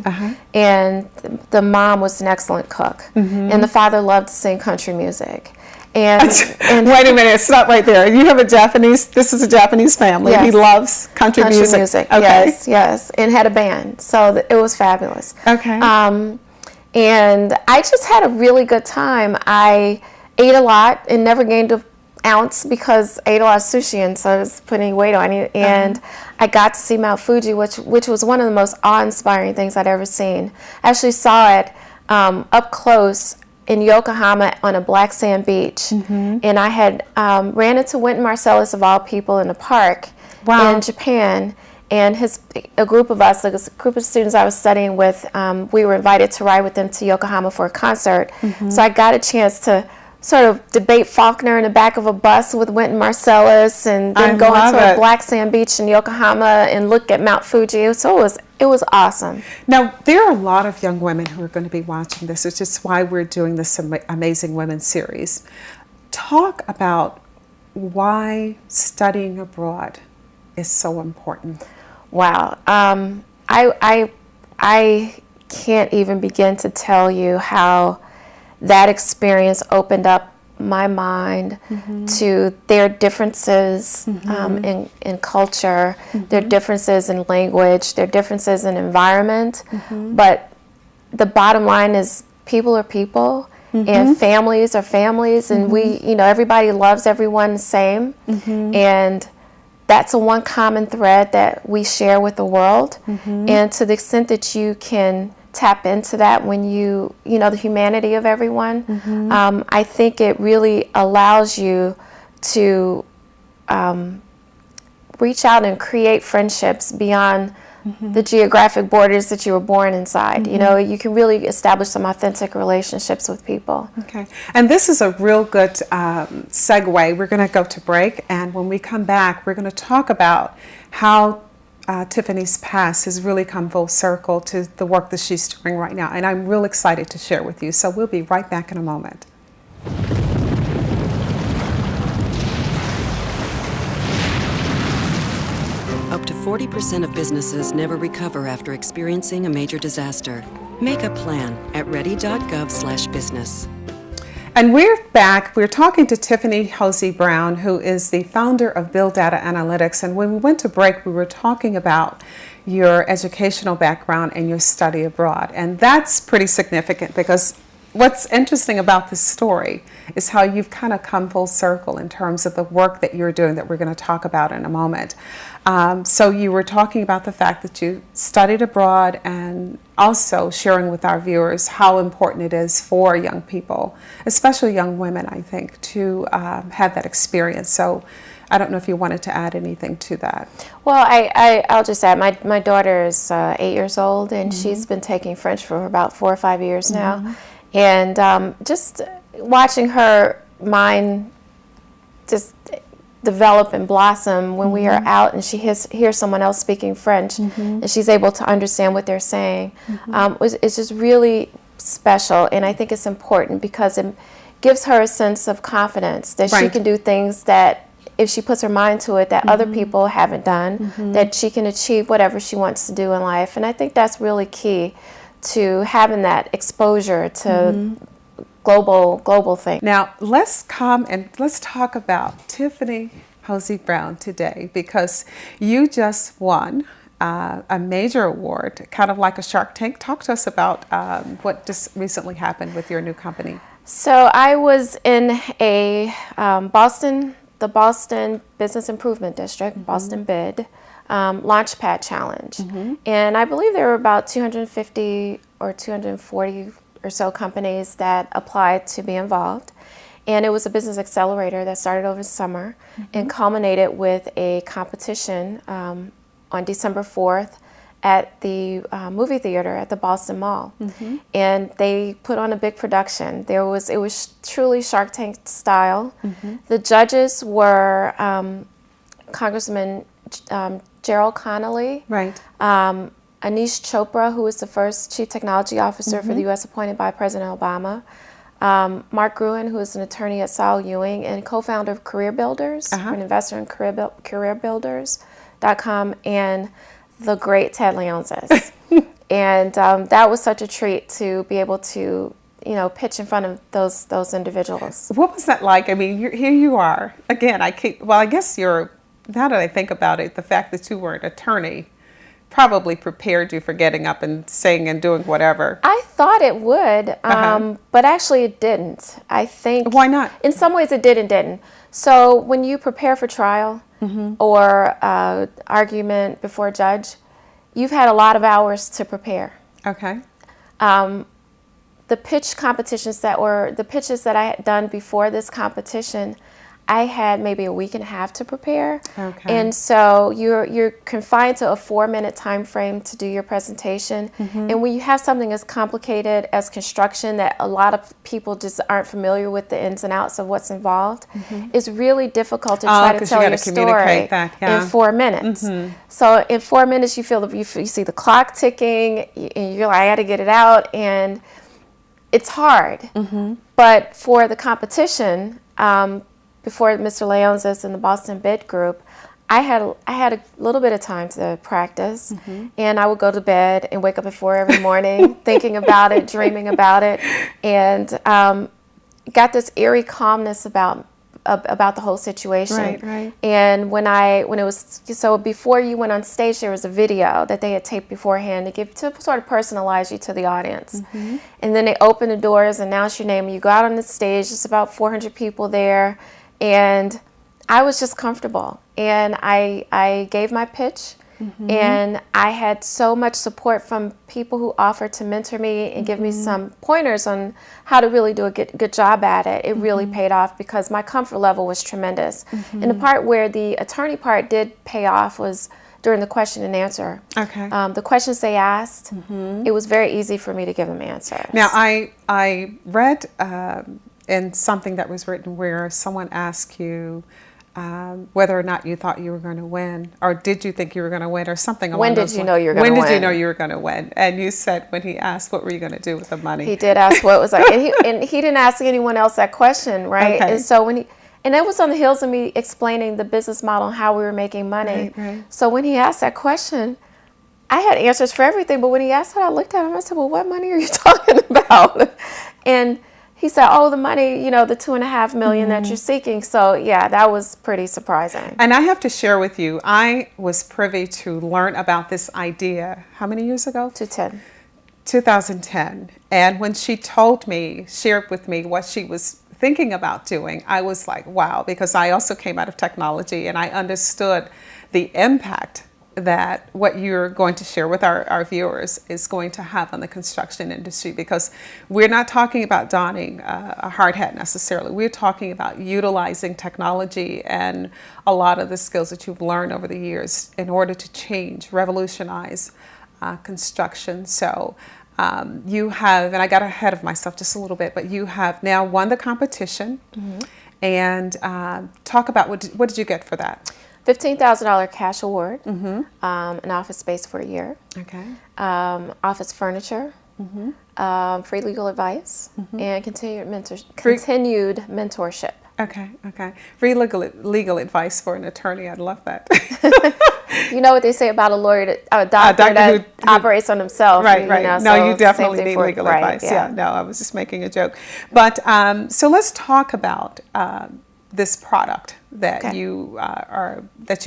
[SPEAKER 6] and the mom was an excellent cook, and the father loved to sing country music. And
[SPEAKER 1] wait a minute, stop right there. You have this is a Japanese family.
[SPEAKER 6] Yes.
[SPEAKER 1] He loves country music. Okay.
[SPEAKER 6] Yes, and had a band, so it was fabulous.
[SPEAKER 1] Okay.
[SPEAKER 6] And I just had a really good time. I ate a lot and never gained an ounce because I ate a lot of sushi, and so I was putting weight on it. And I got to see Mount Fuji, which was one of the most awe-inspiring things I'd ever seen. I actually saw it up close in Yokohama on a black sand beach, and I had ran into Wynton Marsalis, of all people, in a park in Japan. And a group of us, a group of students I was studying with, we were invited to ride with them to Yokohama for a concert. So I got a chance to sort of debate Faulkner in the back of a bus with Wynton Marsalis, and then go into a black sand beach in Yokohama and look at Mount Fuji. So it was awesome.
[SPEAKER 1] Now, there are a lot of young women who are going to be watching this, which is why we're doing this Amazing Women series. Talk about why studying abroad is so important.
[SPEAKER 6] Wow. I can't even begin to tell you how that experience opened up my mind to their differences in culture, their differences in language, their differences in environment. But the bottom line is people are people, and families are families, and we, everybody loves everyone the same. And that's a one common thread that we share with the world. And to the extent that you can tap into that when the humanity of everyone, I think it really allows you to reach out and create friendships beyond the geographic borders that you were born inside. You can really establish some authentic relationships with people.
[SPEAKER 1] Okay, and this is a real good segue. We're going to go to break, and when we come back, we're going to talk about how Tiffany's past has really come full circle to the work that she's doing right now, and I'm real excited to share with you. So we'll be right back in a moment.
[SPEAKER 7] Up to 40% of businesses never recover after experiencing a major disaster. Make a plan at ready.gov/business.
[SPEAKER 1] And we're back. We're talking to Tiffany Hosey Brown, who is the founder of Build Data Analytics. And when we went to break, we were talking about your educational background and your study abroad. And that's pretty significant because what's interesting about this story is how you've kind of come full circle in terms of the work that you're doing that we're going to talk about in a moment. So you were talking about the fact that you studied abroad and also sharing with our viewers how important it is for young people, especially young women, I think, to have that experience. So I don't know if you wanted to add anything to that.
[SPEAKER 6] Well, I'll just add, my daughter is 8 years old, and she's been taking French for about 4 or 5 years now. And just watching her mind just develop and blossom when we are out and she hears someone else speaking French and she's able to understand what they're saying. It's just really special, and I think it's important because it gives her a sense of confidence that she can do things that if she puts her mind to it that other people haven't done, that she can achieve whatever she wants to do in life. And I think that's really key to having that exposure to global thing.
[SPEAKER 1] Now, let's come and let's talk about Tiffany Hosey Brown today, because you just won a major award, kind of like a Shark Tank. Talk to us about what just recently happened with your new company.
[SPEAKER 6] So I was in a the Boston Business Improvement District, Boston BID, Launchpad Challenge. And I believe there were about 250 or 240 or so companies that applied to be involved. And it was a business accelerator that started over the summer and culminated with a competition on December 4th at the movie theater at the Boston Mall. And they put on a big production. It was truly Shark Tank style. The judges were Congressman Gerald Connolly, Anish Chopra, who was the first Chief Technology Officer for the U.S. appointed by President Obama, Mark Gruen, who is an attorney at Saul Ewing and co-founder of Career Builders, an investor in careerbuilders.com, and the great Ted Leonsis. And that was such a treat to be able to pitch in front of those individuals.
[SPEAKER 1] What was that like? I mean, here you are. Again, I guess now that I think about it, the fact that you were an attorney probably prepared you for getting up and saying and doing whatever.
[SPEAKER 6] I thought it would, but actually it didn't. I think...
[SPEAKER 1] Why not?
[SPEAKER 6] In some ways it did and didn't. So when you prepare for trial or argument before a judge, you've had a lot of hours to prepare.
[SPEAKER 1] Okay.
[SPEAKER 6] The pitch competitions the pitches that I had done before this competition, I had maybe a week and a half to prepare.
[SPEAKER 1] Okay.
[SPEAKER 6] And so you're confined to a 4-minute time frame to do your presentation. And when you have something as complicated as construction that a lot of people just aren't familiar with the ins and outs of what's involved, it's really difficult to try to tell your story in 4 minutes. So in 4 minutes you see the clock ticking and you're like, I got to get it out, and it's hard. But for the competition, before Mr. Leonsis and the Boston BID group, I had a little bit of time to practice, and I would go to bed and wake up at 4 every morning thinking about it, dreaming about it, and got this eerie calmness about the whole situation.
[SPEAKER 1] Right.
[SPEAKER 6] And when it was, so before you went on stage, there was a video that they had taped beforehand to sort of personalize you to the audience. And then they open the doors, announce your name, and you go out on the stage. There's about 400 people there, and I was just comfortable. And I gave my pitch. And I had so much support from people who offered to mentor me and give me some pointers on how to really do a good job at it. It really paid off because my comfort level was tremendous. And the part where the attorney part did pay off was during the question and answer.
[SPEAKER 1] Okay.
[SPEAKER 6] The questions they asked, it was very easy for me to give them answers.
[SPEAKER 1] Now, I read in something that was written where someone asked you whether or not you thought you were going to win, or did you think you were going to win, or something along those lines.
[SPEAKER 6] When did you know you were going to win?
[SPEAKER 1] When did you know you were going to win? And you said when he asked, what were you going to do with the money?
[SPEAKER 6] He did ask what was like, and he didn't ask anyone else that question, right?
[SPEAKER 1] Okay.
[SPEAKER 6] And so and it was on the heels of me explaining the business model and how we were making money.
[SPEAKER 1] Right.
[SPEAKER 6] So when he asked that question, I had answers for everything, but when he asked it, I looked at him, I said, well, what money are you talking about? And he said, oh, the money, the $2.5 million that you're seeking. So yeah, that was pretty surprising.
[SPEAKER 1] And I have to share with you, I was privy to learn about this idea, how many years ago? 2010. And when she shared with me what she was thinking about doing, I was like, wow, because I also came out of technology and I understood the impact that what you're going to share with our viewers is going to have on the construction industry, because we're not talking about donning a hard hat necessarily. We're talking about utilizing technology and a lot of the skills that you've learned over the years in order to revolutionize construction. So you have, and I got ahead of myself just a little bit, but you have now won the competition. And talk about what did you get for that?
[SPEAKER 6] $15,000 cash award, an office space for a year, office furniture, free legal advice, and continued mentorship.
[SPEAKER 1] Okay. Free legal advice for an attorney. I'd love that.
[SPEAKER 6] You know what they say about a lawyer, a doctor that operates on himself.
[SPEAKER 1] Right. No, you definitely need legal advice. Yeah. No, I was just making a joke. But so let's talk about this product that you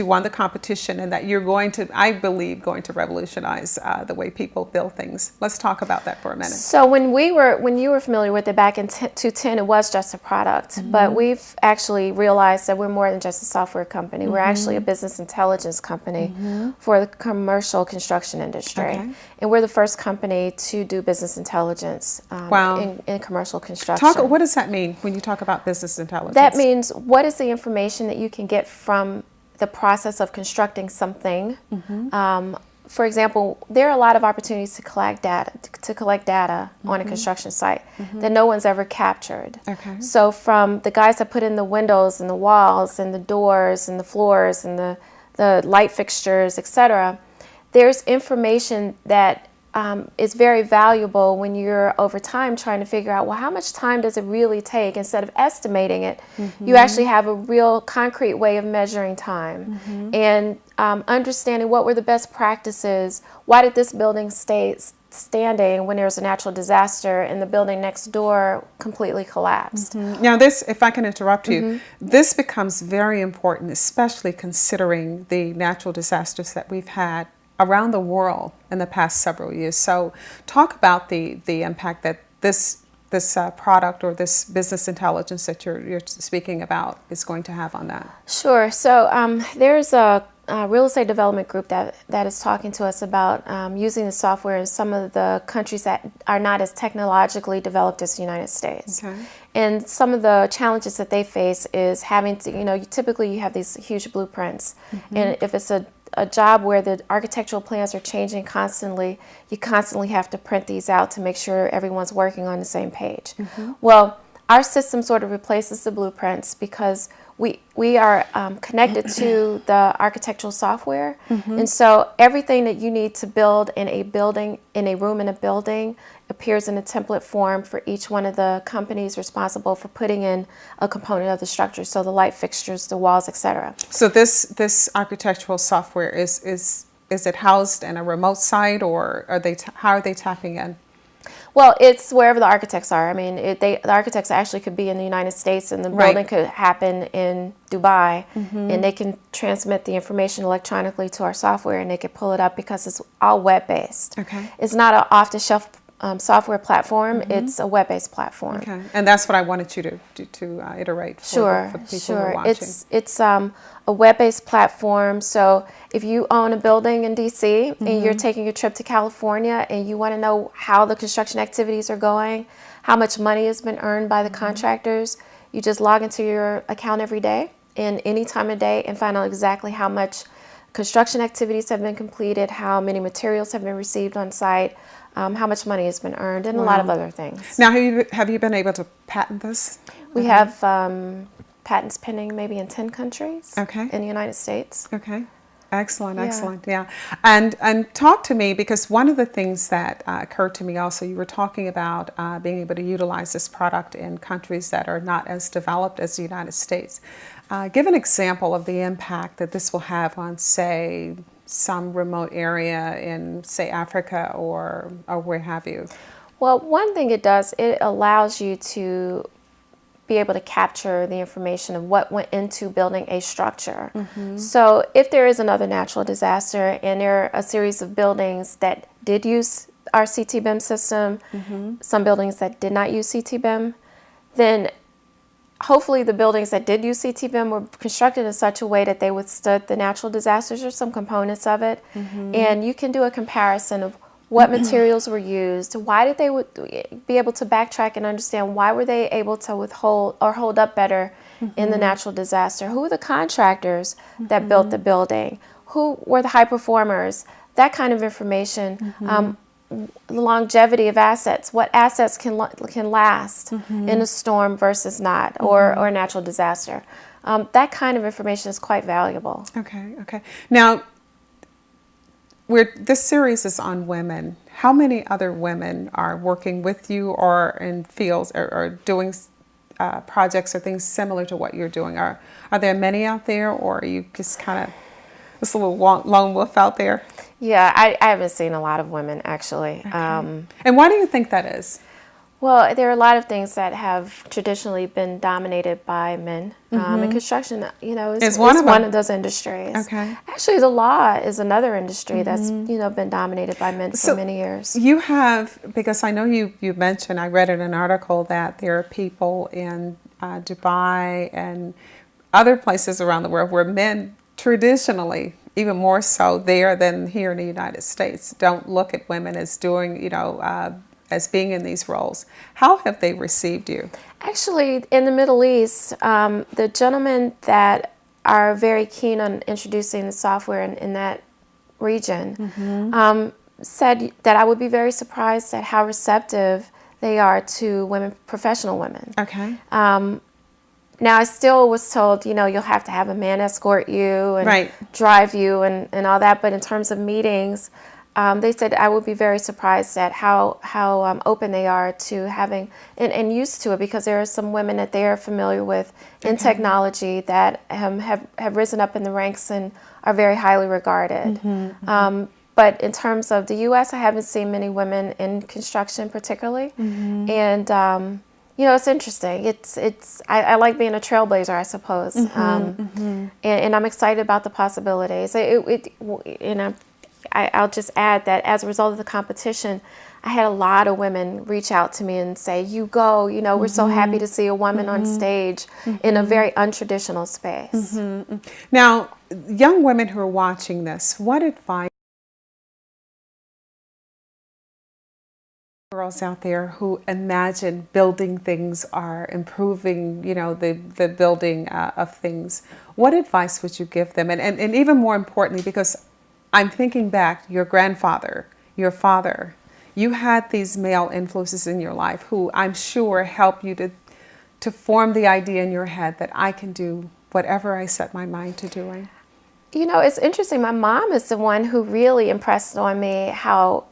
[SPEAKER 1] won the competition, and that you're going to, I believe, revolutionize the way people build things. Let's talk about that for a minute.
[SPEAKER 6] So when you were familiar with it back in 2010, it was just a product, but we've actually realized that we're more than just a software company. We're actually a business intelligence company for the commercial construction industry, and we're the first company to do business intelligence in commercial construction.
[SPEAKER 1] What does that mean when you talk about business intelligence?
[SPEAKER 6] That means what is the information that you can get from the process of constructing something. For example, there are a lot of opportunities to collect data on a construction site that no one's ever captured. So from the guys that put in the windows and the walls and the doors and the floors and the light fixtures, etc., there's information that is very valuable when you're over time trying to figure out, well, how much time does it really take? Instead of estimating it, you actually have a real concrete way of measuring time and understanding what were the best practices. Why did this building stay standing when there was a natural disaster and the building next door completely collapsed?
[SPEAKER 1] Now this, if I can interrupt you, this becomes very important, especially considering the natural disasters that we've had around the world in the past several years. So talk about the impact that this product or this business intelligence that you're speaking about is going to have on that.
[SPEAKER 6] Sure. So there's a real estate development group that is talking to us about using the software in some of the countries that are not as technologically developed as the United States. And some of the challenges that they face is having to, typically you have these huge blueprints. And if it's a job where the architectural plans are changing constantly, you constantly have to print these out to make sure everyone's working on the same page. Well, our system sort of replaces the blueprints because we are connected to the architectural software, and so everything that you need to build in a building, in a room in a building, appears in a template form for each one of the companies responsible for putting in a component of the structure. So the light fixtures, the walls, etc.
[SPEAKER 1] So this architectural software is it housed in a remote site, or how are they tapping in?
[SPEAKER 6] Well, it's wherever the architects are. I mean, the architects actually could be in the United States, and the building could happen in Dubai, and they can transmit the information electronically to our software, and they can pull it up because it's all web-based.
[SPEAKER 1] Okay.
[SPEAKER 6] It's not an off-the-shelf software platform. It's a web-based platform.
[SPEAKER 1] Okay, and that's what I wanted you to iterate for the people who are watching.
[SPEAKER 6] It's a web-based platform. So if you own a building in DC and you're taking a trip to California and you want to know how the construction activities are going, how much money has been earned by the contractors, you just log into your account every day and any time of day and find out exactly how much construction activities have been completed, how many materials have been received on site, how much money has been earned, and a lot of other things.
[SPEAKER 1] Now, have you been able to patent this?
[SPEAKER 6] We have patents pending maybe in 10 countries
[SPEAKER 1] Okay.
[SPEAKER 6] in the United States.
[SPEAKER 1] Okay. Excellent, excellent, yeah. And talk to me, because one of the things that occurred to me also, you were talking about being able to utilize this product in countries that are not as developed as the United States. Give an example of the impact that this will have on, say, some remote area in, say, Africa or where have you?
[SPEAKER 6] Well, one thing it does, it allows you to be able to capture the information of what went into building a structure. So if there is another natural disaster and there are a series of buildings that did use our CT-BIM system, some buildings that did not use CT-BIM, then hopefully the buildings that did use CT-BIM were constructed in such a way that they withstood the natural disasters or some components of it. And you can do a comparison of what materials were used, why did they be able to backtrack and understand why were they able to withhold or hold up better in the natural disaster, who were the contractors that built the building, who were the high performers, that kind of information. The longevity of assets, what assets can last in a storm versus not, or a natural disaster. That kind of information is quite valuable.
[SPEAKER 1] Okay, okay. Now, this series is on women. How many other women are working with you or in fields or doing projects or things similar to what you're doing? Are there many out there, or are you just kind of this little lone wolf out there?
[SPEAKER 6] Yeah, I haven't seen a lot of women, actually.
[SPEAKER 1] Okay. And why do you think that is?
[SPEAKER 6] Well, there are a lot of things that have traditionally been dominated by men. And construction, is one of those industries.
[SPEAKER 1] Okay.
[SPEAKER 6] Actually, the law is another industry that's, been dominated by men for many years.
[SPEAKER 1] You have, because I know you mentioned, I read in an article that there are people in Dubai and other places around the world where men traditionally, even more so there than here in the United States, don't look at women as doing, as being in these roles. How have they received you?
[SPEAKER 6] Actually, in the Middle East, the gentlemen that are very keen on introducing the software in that region said that I would be very surprised at how receptive they are to women, professional women.
[SPEAKER 1] Okay.
[SPEAKER 6] Now, I still was told, you'll have to have a man escort you and drive you and all that. But in terms of meetings, they said I would be very surprised at how open they are to having and used to it, because there are some women that they are familiar with in technology that have risen up in the ranks and are very highly regarded. But in terms of the U.S., I haven't seen many women in construction particularly. And it's interesting. I like being a trailblazer, I suppose, and I'm excited about the possibilities. I'll just add that as a result of the competition, I had a lot of women reach out to me and say, "You go, we're so happy to see a woman on stage in a very untraditional space."
[SPEAKER 1] Now, young women who are watching this, what advice? Girls out there who imagine building things are improving, the building of things. What advice would you give them? And even more importantly, because I'm thinking back, your grandfather, your father, you had these male influences in your life who I'm sure helped you to form the idea in your head that I can do whatever I set my mind to doing.
[SPEAKER 6] It's interesting. My mom is the one who really impressed on me how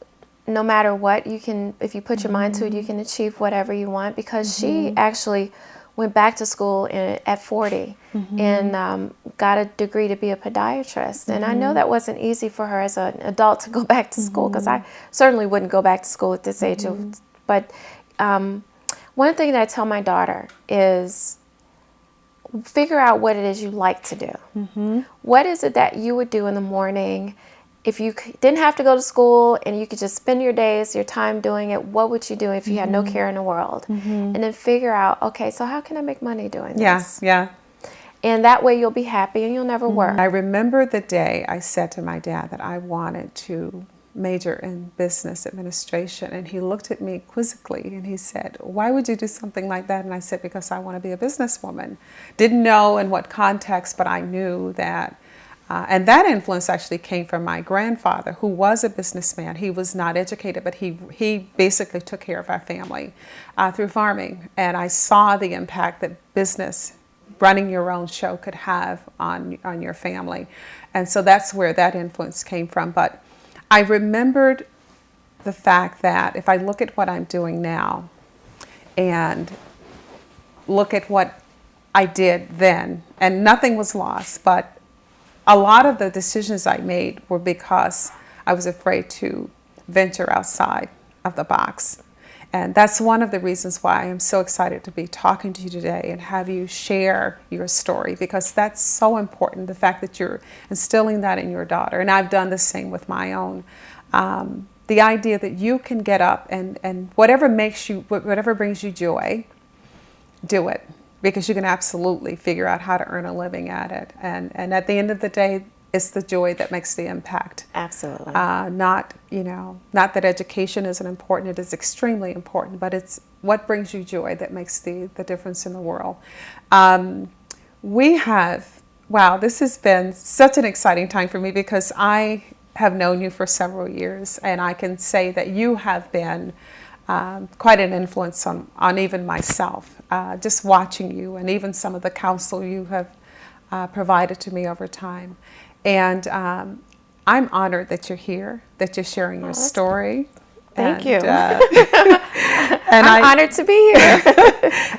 [SPEAKER 6] no matter what, if you put your mind to it, you can achieve whatever you want, because she actually went back to school at 40 and got a degree to be a podiatrist. And I know that wasn't easy for her as an adult to go back to school, because I certainly wouldn't go back to school at this age. But one thing that I tell my daughter is figure out what it is you like to do. What is it that you would do in the morning if you didn't have to go to school and you could just spend your days, your time doing it? What would you do if you had no care in the world? And then figure out, okay, so how can I make money doing this?
[SPEAKER 1] Yeah.
[SPEAKER 6] And that way you'll be happy and you'll never work.
[SPEAKER 1] I remember the day I said to my dad that I wanted to major in business administration, and he looked at me quizzically and he said, "Why would you do something like that?" And I said, "Because I want to be a businesswoman." Didn't know in what context, but I knew that. And that influence actually came from my grandfather, who was a businessman. He was not educated, but he basically took care of our family through farming. And I saw the impact that business, running your own show, could have on your family. And so that's where that influence came from. But I remembered the fact that if I look at what I'm doing now and look at what I did then, and nothing was lost, but a lot of the decisions I made were because I was afraid to venture outside of the box. And that's one of the reasons why I am so excited to be talking to you today and have you share your story, because that's so important, the fact that you're instilling that in your daughter. And I've done the same with my own. The idea that you can get up and whatever brings you joy, do it. Because you can absolutely figure out how to earn a living at it. And at the end of the day, it's the joy that makes the impact.
[SPEAKER 6] Absolutely.
[SPEAKER 1] Not that education isn't important. It is extremely important, but it's what brings you joy that makes the difference in the world. This has been such an exciting time for me, because I have known you for several years, and I can say that you have been quite an influence on even myself, just watching you, and even some of the counsel you have provided to me over time. And I'm honored that you're here, that you're sharing your story.
[SPEAKER 6] Thank you.
[SPEAKER 1] And
[SPEAKER 6] I'm honored to be here.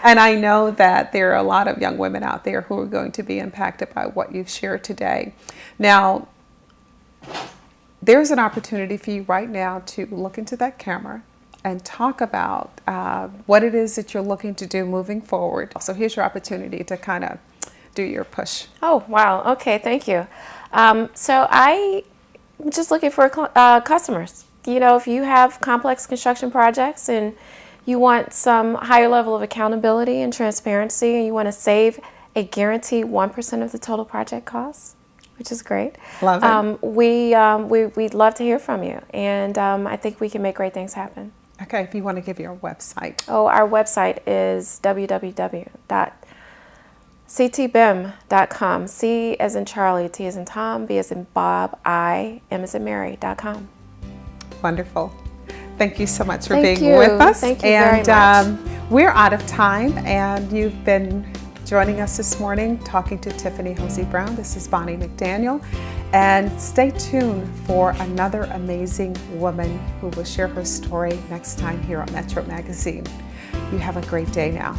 [SPEAKER 1] And I know that there are a lot of young women out there who are going to be impacted by what you've shared today. Now, there's an opportunity for you right now to look into that camera and talk about what it is that you're looking to do moving forward. So here's your opportunity to kind of do your push.
[SPEAKER 6] Oh, wow. Okay, thank you. So I'm just looking for customers. You know, if you have complex construction projects and you want some higher level of accountability and transparency, and you want to save a guaranteed 1% of the total project cost, which is great.
[SPEAKER 1] Love it.
[SPEAKER 6] We'd love to hear from you, and I think we can make great things happen.
[SPEAKER 1] Okay, if you want to give your website.
[SPEAKER 6] Oh, our website is www.ctbim.com. C as in Charlie, T as in Tom, B as in Bob, I, M as in Mary.com.
[SPEAKER 1] Wonderful. Thank you so much for
[SPEAKER 6] Thank
[SPEAKER 1] being
[SPEAKER 6] you.
[SPEAKER 1] with us.
[SPEAKER 6] Thank you very much.
[SPEAKER 1] We're out of time, and you've been joining us this morning talking to Tiffany Hosey Brown. This is Bonnie McDaniel. And stay tuned for another amazing woman who will share her story next time here on Metro Magazine. You have a great day now.